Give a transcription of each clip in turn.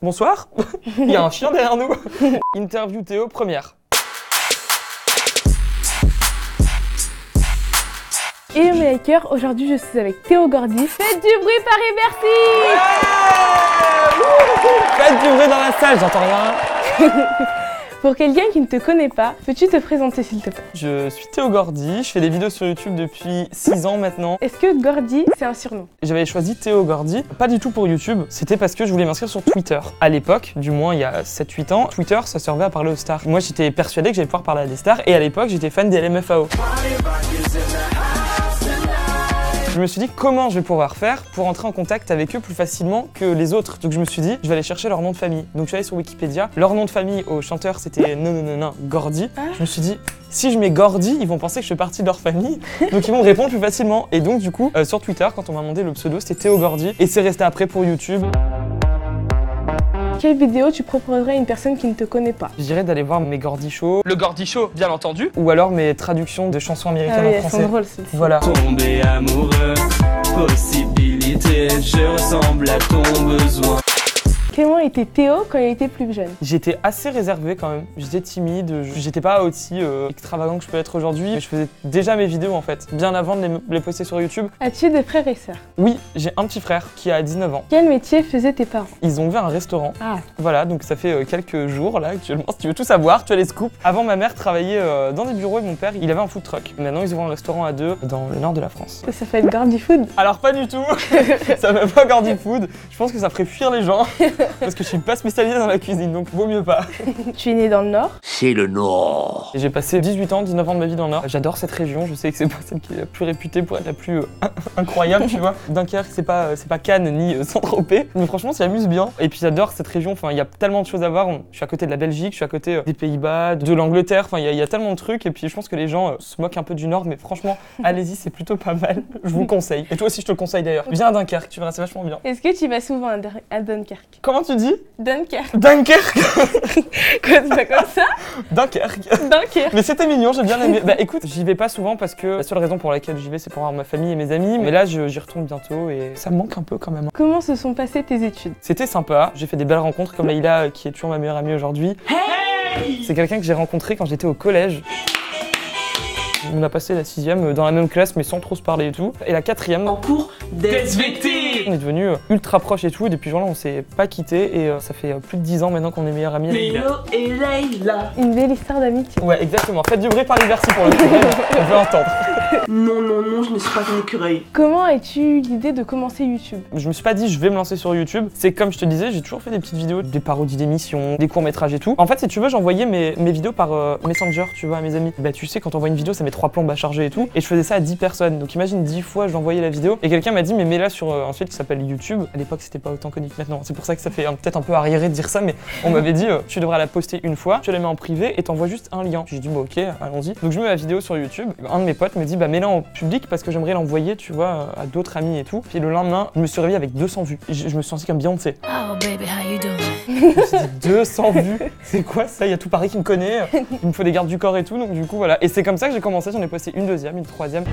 Bonsoir. Il y a un chien derrière nous. Interview Théo, première. Hello mes likers, aujourd'hui je suis avec Théo Gordy. Faites du bruit Paris-Bercy. Faites du bruit dans la salle, j'entends rien. Pour quelqu'un qui ne te connaît pas, peux-tu te présenter s'il te plaît? Je suis Théo Gordy, je fais des vidéos sur YouTube depuis 6 ans maintenant. Est-ce que Gordy c'est un surnom? J'avais choisi Théo Gordy, pas du tout pour YouTube, c'était parce que je voulais m'inscrire sur Twitter. À l'époque, du moins il y a 7-8 ans, Twitter ça servait à parler aux stars. Moi j'étais persuadé que j'allais pouvoir parler à des stars et à l'époque j'étais fan des LMFAO. Je me suis dit comment je vais pouvoir faire pour entrer en contact avec eux plus facilement que les autres. Donc je me suis dit, je vais aller chercher leur nom de famille. Donc je suis allé sur Wikipédia. Leur nom de famille au chanteur c'était Gordy. Je me suis dit, si je mets Gordy, ils vont penser que je fais partie de leur famille. Donc ils vont me répondre plus facilement. Et donc du coup, sur Twitter, quand on m'a demandé le pseudo, c'était Théo Gordy. Et c'est resté après pour YouTube. Quelle vidéo tu proposerais à une personne qui ne te connaît pas? Je dirais d'aller voir mes Gordy Show. Le Gordy Show, bien entendu. Ou alors mes traductions de chansons américaines en français. Elles sont drôles celles-ci. Voilà. Tomber amoureux, possibilité, je ressemble à ton besoin. Comment était Théo quand il était plus jeune? J'étais assez réservé quand même, j'étais timide, j'étais pas aussi extravagant que je peux être aujourd'hui, mais je faisais déjà mes vidéos en fait, bien avant de les poster sur YouTube. As-tu des frères et sœurs? Oui, j'ai un petit frère qui a 19 ans. Quel métier faisaient tes parents? Ils ont ouvert un restaurant. Ah. Voilà, donc ça fait quelques jours là actuellement, si tu veux tout savoir, tu as les scoops. Avant ma mère travaillait dans des bureaux et mon père il avait un food truck. Maintenant ils ouvrent un restaurant à deux dans le nord de la France. Ça fait Gordy Food? Alors pas du tout, ça fait pas Gordy Food, je pense que ça ferait fuir les gens, parce que je suis pas spécialisé dans la cuisine, donc vaut mieux pas. Tu es né dans le Nord? C'est le Nord. J'ai passé 18 ans, 19 ans de ma vie dans le Nord. J'adore cette région, je sais que c'est pas celle qui est la plus réputée pour être la plus incroyable, tu vois. Dunkerque, c'est pas Cannes ni Saint-Tropez, mais franchement, ça amuse bien. Et puis j'adore cette région, enfin, il y a tellement de choses à voir. Je suis à côté de la Belgique, je suis à côté des Pays-Bas, de l'Angleterre, enfin, il y a tellement de trucs. Et puis je pense que les gens se moquent un peu du Nord, mais franchement, allez-y, c'est plutôt pas mal. Je vous le conseille. Et toi aussi, je te le conseille d'ailleurs. Viens à Dunkerque, tu verras, c'est vachement bien. Est-ce que tu vas souvent à Dunkerque? Comment tu dis? Dunkerque. Dunkerque. Quoi, c'est pas comme ça? Dunkerque. Dunkerque. Mais c'était mignon, j'ai bien aimé. Bah écoute, j'y vais pas souvent parce que la seule raison pour laquelle j'y vais, c'est pour voir ma famille et mes amis. Mais là, j'y retourne bientôt et ça me manque un peu quand même. Comment se sont passées tes études? C'était sympa, j'ai fait des belles rencontres comme Leïla qui est toujours ma meilleure amie aujourd'hui. Hey, c'est quelqu'un que j'ai rencontré quand j'étais au collège. On a passé la 6e dans la même classe mais sans trop se parler et tout. Et la 4e En cours d'SVT. on est devenus ultra proches et tout. Et depuis ce jour-là on s'est pas quittés et ça fait plus de 10 ans maintenant qu'on est meilleurs amis. Léo et Leïla. Une belle histoire d'amitié. Ouais exactement, faites du bruit Paris-Bercy pour le coup, on veut entendre. Non, je ne suis pas un écureuil. Comment as-tu eu l'idée de commencer YouTube? Je me suis pas dit je vais me lancer sur YouTube. C'est comme je te disais, j'ai toujours fait des petites vidéos, des parodies d'émissions, des courts-métrages et tout. En fait si tu veux j'envoyais mes vidéos par Messenger, tu vois, à mes amis. Bah tu sais quand on voit une vidéo ça met 3 plombes à charger et tout. Et je faisais ça à 10 personnes. Donc imagine 10 fois j'envoyais la vidéo. Et quelqu'un m'a dit mais mets-la sur un site qui s'appelle YouTube. À l'époque c'était pas autant connu que maintenant. C'est pour ça que ça fait peut-être un peu arriéré de dire ça. Mais on m'avait dit tu devras la poster une fois, tu la mets en privé et t'envoies juste un lien. J'ai dit bon ok allons-y. Donc je mets la vidéo sur YouTube. Un de mes potes me dit bah mets-la en public parce que j'aimerais l'envoyer tu vois à d'autres amis et tout. Puis le lendemain je me suis réveillé avec 200 vues. Je me suis senti comme Beyoncé. Oh baby, how you doing? Je me suis dit 200 vues, c'est quoi ça? Il y a tout Paris qui me connaît, il me faut des gardes du corps et tout, donc du coup voilà. Et c'est comme ça que j'ai commencé, j'en ai posté une deuxième, une troisième.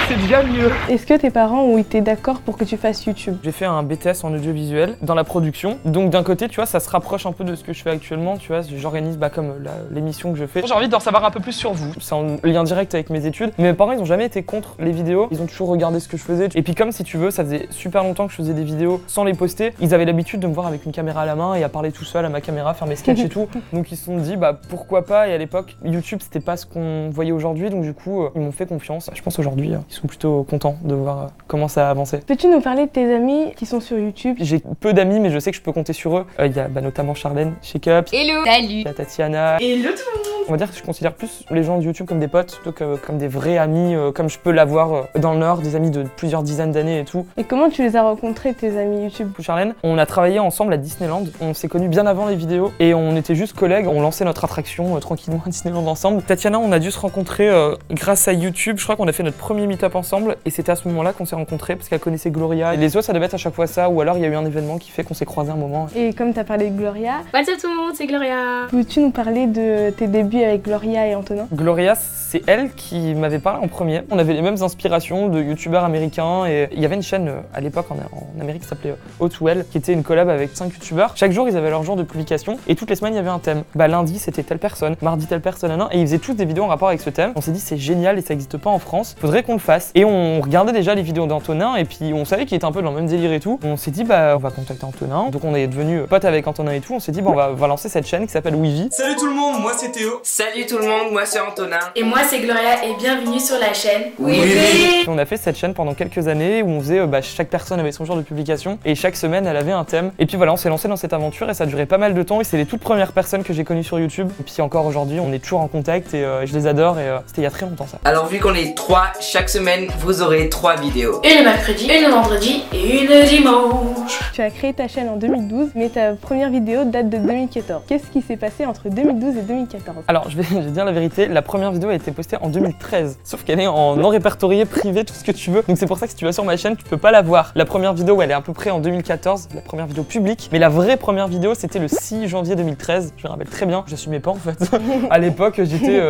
C'est déjà mieux. Est-ce que tes parents ont été d'accord pour que tu fasses YouTube? J'ai fait un BTS en audiovisuel dans la production, donc d'un côté tu vois ça se rapproche un peu de ce que je fais actuellement, tu vois, j'organise comme l'émission que je fais. J'ai envie d'en savoir un peu plus sur vous, c'est en lien direct avec mes études, mais mes parents ils ont jamais été contre les vidéos, ils ont toujours regardé ce que je faisais, et puis comme si tu veux ça faisait super longtemps que je faisais des vidéos sans les poster, ils avaient l'habitude de me voir avec une caméra à la main et à parler tout seul à ma caméra, faire mes sketchs et tout, donc ils se sont dit pourquoi pas, et à l'époque YouTube c'était pas ce qu'on voyait aujourd'hui, donc du coup ils m'ont fait confiance. Je pense aujourd'hui ils sont plutôt contents de voir comment ça a avancé. Peux-tu nous parler de tes amis qui sont sur YouTube? J'ai peu d'amis mais je sais que je peux compter sur eux. Il y a notamment Charlène chez Cups. Hello. Salut. Il y a Tatiana. Hello tout le monde. On va dire que je considère plus les gens de YouTube comme des potes plutôt que comme des vrais amis, comme je peux l'avoir dans le Nord, des amis de plusieurs dizaines d'années et tout. Et comment tu les as rencontrés, tes amis YouTube? Charlène, on a travaillé ensemble à Disneyland, on s'est connus bien avant les vidéos et on était juste collègues, on lançait notre attraction tranquillement à Disneyland ensemble. Tatiana, on a dû se rencontrer grâce à YouTube, je crois qu'on a fait notre premier meet-up ensemble et c'était à ce moment-là qu'on s'est rencontrés parce qu'elle connaissait Gloria. Et les autres ça devait être à chaque fois ça ou alors il y a eu un événement qui fait qu'on s'est croisés un moment. Et comme tu as parlé de Gloria, What's up tout le monde, c'est Gloria. peux-tu nous parler de tes débuts avec Gloria et Antonin? Gloria, c'est elle qui m'avait parlé en premier. On avait les mêmes inspirations de youtubeurs américains et il y avait une chaîne à l'époque en Amérique qui s'appelait Hotwell, qui était une collab avec 5 youtubeurs. Chaque jour, ils avaient leur jour de publication et toutes les semaines, il y avait un thème. Lundi, c'était telle personne, mardi, telle personne, et ils faisaient tous des vidéos en rapport avec ce thème. On s'est dit, c'est génial et ça n'existe pas en France, faudrait qu'on le fasse. Et on regardait déjà les vidéos d'Antonin et puis on savait qu'il était un peu dans le même délire et tout. On s'est dit, on va contacter Antonin. Donc on est devenu potes avec Antonin et tout. On s'est dit, on va lancer cette chaîne qui s'appelle Weavy. Salut tout le monde, moi c'est Théo. Salut tout le monde, moi c'est Antonin. Et moi c'est Gloria et bienvenue sur la chaîne Weavy. On a fait cette chaîne pendant quelques années où on faisait, chaque personne avait son jour de publication et chaque semaine elle avait un thème. Et puis voilà, on s'est lancé dans cette aventure et ça a duré pas mal de temps et c'est les toutes premières personnes que j'ai connues sur YouTube. Et puis encore aujourd'hui, on est toujours en contact et je les adore et c'était il y a très longtemps ça. Alors vu qu'on est 3, chaque semaine vous aurez 3 vidéos. Une le mercredi, une le vendredi et une le dimanche. Tu as créé ta chaîne en 2012, mais ta première vidéo date de 2014. Qu'est-ce qui s'est passé entre 2012 et 2014? Alors je vais dire la vérité, la première vidéo a été postée en 2013. Sauf qu'elle est en non répertorié, privé, tout ce que tu veux. Donc c'est pour ça que si tu vas sur ma chaîne, tu peux pas la voir. La première vidéo, elle est à peu près en 2014, la première vidéo publique. Mais la vraie première vidéo, c'était le 6 janvier 2013. Je me rappelle très bien, j'assumais pas en fait. À l'époque, j'étais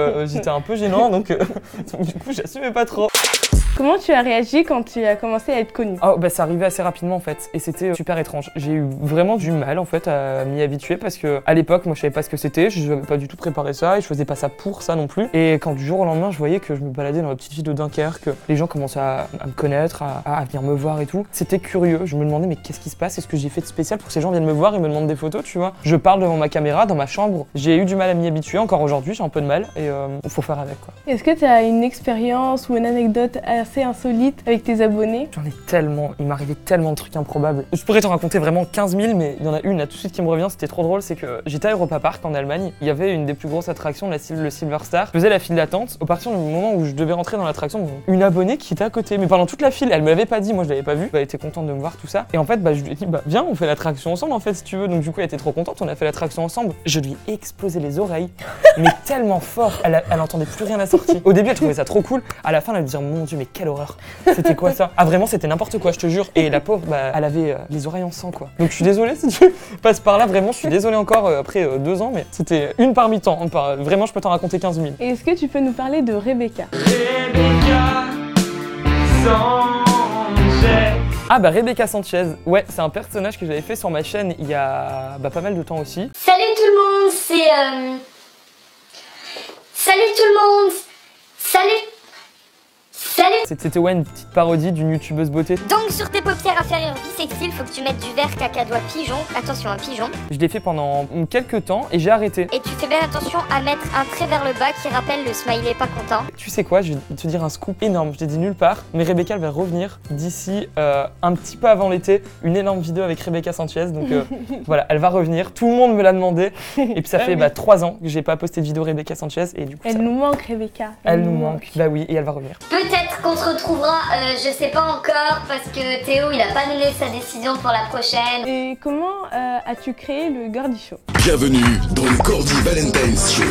un peu gênant, donc du coup, j'assumais pas trop. Comment tu as réagi quand tu as commencé à être connu? Oh ça arrivait assez rapidement en fait et c'était super étrange. J'ai eu vraiment du mal en fait à m'y habituer parce que à l'époque moi je savais pas ce que c'était, je n'avais pas du tout préparé ça et je faisais pas ça pour ça non plus. Et quand du jour au lendemain je voyais que je me baladais dans la petite ville de Dunkerque, que les gens commençaient à me connaître, à venir me voir et tout, c'était curieux. Je me demandais mais qu'est-ce qui se passe? Est-ce que j'ai fait de spécial pour que ces gens viennent me voir et me demandent des photos, tu vois? Je parle devant ma caméra dans ma chambre, j'ai eu du mal à m'y habituer, encore aujourd'hui j'ai un peu de mal et faut faire avec quoi. Est-ce que tu as une expérience ou une anecdote assez insolite avec tes abonnés? J'en ai tellement, il m'arrivait tellement de trucs improbables. Je pourrais t'en raconter vraiment 15 000, mais il y en a une là tout de suite qui me revient, c'était trop drôle, c'est que j'étais à Europa Park en Allemagne, il y avait une des plus grosses attractions, le Silver Star. Je faisais la file d'attente, au partir du moment où je devais rentrer dans l'attraction, une abonnée qui était à côté, mais pendant toute la file, elle me l'avait pas dit, moi je l'avais pas vu, elle était contente de me voir tout ça. Et en fait, je lui ai dit, viens, on fait l'attraction ensemble en fait si tu veux. Donc du coup, elle était trop contente, on a fait l'attraction ensemble. Je lui ai explosé les oreilles, mais tellement fort, elle entendait plus rien à la sortie. Au début, elle trouvait ça trop cool, à la fin, elle me disait, mon dieu, mais quelle horreur. C'était quoi ça? Ah vraiment c'était n'importe quoi, je te jure. Et la pauvre, elle avait les oreilles en sang quoi. Donc je suis désolé si tu passes par là, vraiment je suis désolé encore après 2 ans, mais c'était une parmi tant. Vraiment je peux t'en raconter 15 000. Et est-ce que tu peux nous parler de Rebecca? Rebecca Sanchez, ouais c'est un personnage que j'avais fait sur ma chaîne il y a pas mal de temps aussi. Salut tout le monde, c'est Salut tout le monde. Salut. C'était une petite parodie d'une youtubeuse beauté. Donc sur tes paupières inférieures bissextiles, faut que tu mettes du vert cacadois pigeon. Attention, un pigeon. Je l'ai fait pendant quelques temps et j'ai arrêté. Et tu fais bien attention à mettre un trait vers le bas qui rappelle le smiley pas content. Tu sais quoi, je vais te dire un scoop énorme, je t'ai dit nulle part, mais Rebecca elle va revenir d'ici un petit peu avant l'été, une énorme vidéo avec Rebecca Sanchez, donc voilà, elle va revenir, tout le monde me l'a demandé, et puis ça fait 3 ans que j'ai pas posté de vidéo Rebecca Sanchez, et du coup Elle nous manque Rebecca. Elle nous manque, bah oui, et elle va revenir. Peut-être qu'on se retrouvera, je sais pas encore, parce que Théo il a pas donné sa décision pour la prochaine. Et comment as-tu créé le Gordy Show? Bienvenue dans le Gordy Valentine's Show.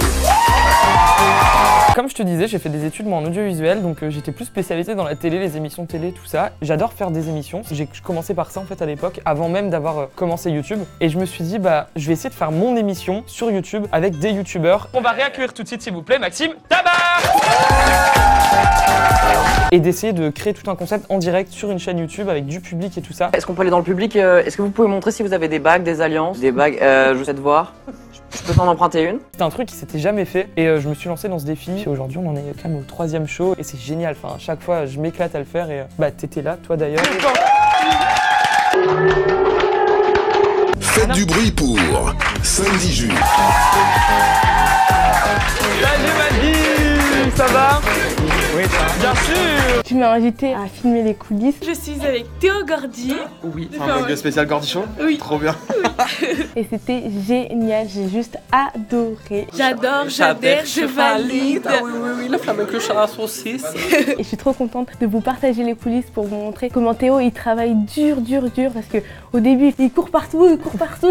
Comme je te disais, j'ai fait des études moi en audiovisuel, donc j'étais plus spécialisée dans la télé, les émissions de télé, tout ça. J'adore faire des émissions. J'ai commencé par ça en fait à l'époque, avant même d'avoir commencé YouTube. Et je me suis dit, je vais essayer de faire mon émission sur YouTube avec des youtubeurs. On va réaccueillir tout de suite s'il vous plaît, Maxime Tabar. Et d'essayer de créer tout un concept en direct sur une chaîne YouTube avec du public et tout ça. Est-ce qu'on peut aller dans le public? Est-ce que vous pouvez montrer si vous avez des bagues, des alliances? Des bagues, je sais de voir. Je peux t'en emprunter une? C'était un truc qui s'était jamais fait et je me suis lancé dans ce défi. Et aujourd'hui on en est quand même au 3e show et c'est génial. Enfin, à chaque fois je m'éclate à le faire et t'étais là, toi d'ailleurs. Faites du bruit pour samedi juin. Salut Maggie, ça va? Oui, ça va. Bien sûr. Tu m'as invité à filmer les coulisses. Je suis avec Théo Gordy. Oui, un vlog spécial Gordy Show. Oui. Trop bien. Et c'était génial, j'ai juste adoré. J'adore, j'adhère, je valide. Oui, la flamme avec le chat à saucisse. Et je suis trop contente de vous partager les coulisses pour vous montrer comment Théo il travaille dur parce que au début il court partout,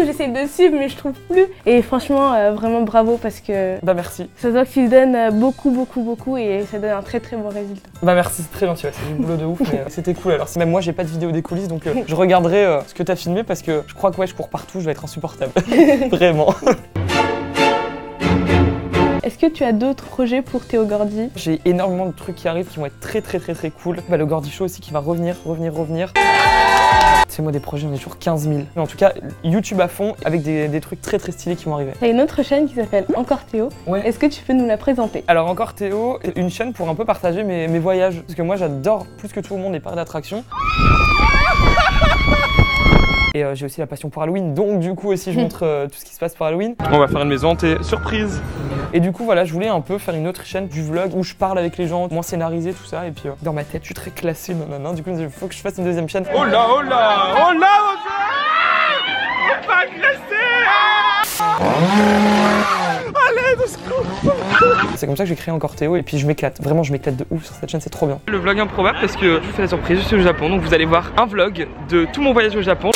j'essaie de suivre mais je trouve plus. Et franchement vraiment bravo parce que merci. ça se voit que tu donnes beaucoup et ça donne un très bon résultat. Merci, c'est très gentil, ouais, c'est du boulot de ouf mais c'était cool. Alors même moi j'ai pas de vidéo des coulisses donc je regarderai ce que t'as filmé parce que je crois que je cours partout, je vais être insupportable. Vraiment. Est-ce que tu as d'autres projets pour Théo Gordy? J'ai énormément de trucs qui arrivent qui vont être très cool. Bah, le Gordy Show aussi qui va revenir. C'est moi des projets, j'en ai toujours 15 000. Mais en tout cas, YouTube à fond avec des trucs très stylés qui vont arriver. T'as une autre chaîne qui s'appelle Encore Théo. Ouais. Est-ce que tu peux nous la présenter? Alors Encore Théo, une chaîne pour un peu partager mes voyages. Parce que moi j'adore plus que tout le monde les parcs d'attractions. Et j'ai aussi la passion pour Halloween, donc du coup aussi je montre tout ce qui se passe pour Halloween. On va faire une maison hantée surprise. Et du coup voilà, je voulais un peu faire une autre chaîne du vlog où je parle avec les gens, moins scénarisé tout ça. Et puis dans ma tête je suis très classé, nanana. Du coup il faut que je fasse une deuxième chaîne. Oh là, oh là, oh là, oh là, on va classé. Allez, de secours. C'est comme ça que j'ai créé Encore Théo et puis je m'éclate, vraiment je m'éclate de ouf sur cette chaîne, c'est trop bien. Le vlog improbable parce que je vous fais la surprise, je suis au Japon, donc vous allez voir un vlog de tout mon voyage au Japon.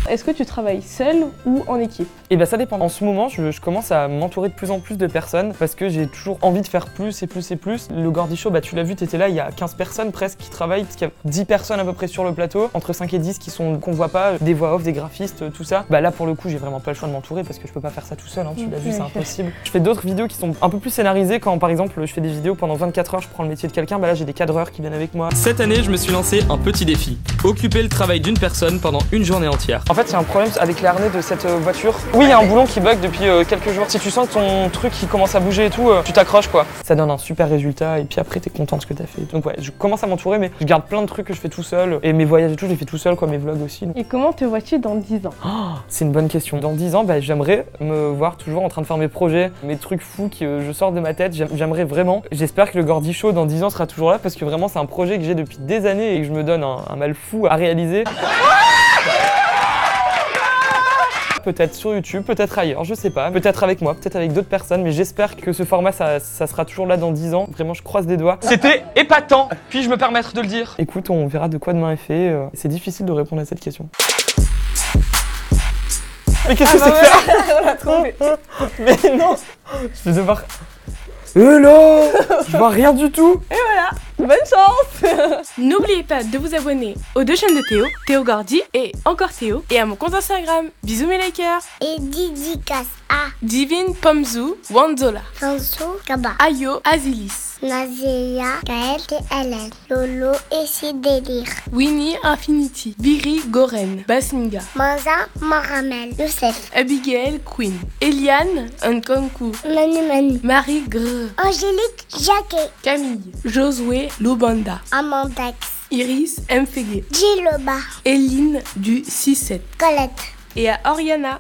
Est-ce que tu travailles seul ou en équipe? Et bah ça dépend. En ce moment, je commence à m'entourer de plus en plus de personnes parce que j'ai toujours envie de faire plus et plus et plus. Le Gordy Show, bah tu l'as vu, t'étais là, il y a 15 personnes presque qui travaillent parce qu'il y a 10 personnes à peu près sur le plateau, entre 5 et 10 qu'on voit pas, des voix off, des graphistes, tout ça. Bah là pour le coup, j'ai vraiment pas le choix de m'entourer parce que je peux pas faire ça tout seul, hein, tu l'as vu, c'est impossible. Je fais d'autres vidéos qui sont un peu plus scénarisées quand par exemple je fais des vidéos pendant 24 heures, je prends le métier de quelqu'un, bah là j'ai des cadreurs qui viennent avec moi. Cette année, je me suis lancé un petit défi. Occuper le travail d'une personne pendant une journée entière. En fait, il y a un problème avec les harnais de cette voiture. Oui, il y a un boulon qui bug depuis quelques jours. Si tu sens que ton truc qui commence à bouger et tout, tu t'accroches quoi. Ça donne un super résultat et puis après t'es content de ce que t'as fait. Donc ouais, je commence à m'entourer mais je garde plein de trucs que je fais tout seul. Et mes voyages et tout, je les fais tout seul quoi, mes vlogs aussi. Et comment te vois-tu dans 10 ans? Oh, c'est une bonne question. Dans 10 ans, bah, j'aimerais me voir toujours en train de faire mes projets, mes trucs fous que je sors de ma tête. J'aimerais vraiment. J'espère que le Gordy Show dans 10 ans sera toujours là parce que vraiment c'est un projet que j'ai depuis des années et que je me donne un mal fou à réaliser. Peut-être sur YouTube, peut-être ailleurs, je sais pas, peut-être avec moi, peut-être avec d'autres personnes, mais j'espère que ce format ça sera toujours là dans 10 ans. Vraiment, je croise des doigts. C'était épatant, puis-je me permettre de le dire? Écoute, on verra de quoi demain est fait. C'est difficile de répondre à cette question. Mais qu'est-ce que c'est que ça? On l'a trouvé. Mais non, je vais devoir... Hello. Je vois rien du tout. Et voilà, bonne chance. N'oubliez pas de vous abonner aux deux chaînes de Théo, Théo Gordy et Encore Théo, et à mon compte Instagram. Bisous mes likers. Et dédicace à Divine Pomzu Wanzola, François Kaba, Ayo Azilis, Nazéa, Gaël et Hélène, Lolo et ses délires, Winnie Infinity, Viri Goren, Basinga, Manza Maramel, Youssef, Abigail Queen, Eliane Nkonku, Manu, Marie Grr, Angélique Jacquet, Camille, Josué Lubanda, Amandax, Iris Mfege, Giloba, Eline du 6-7, Colette et à Oriana.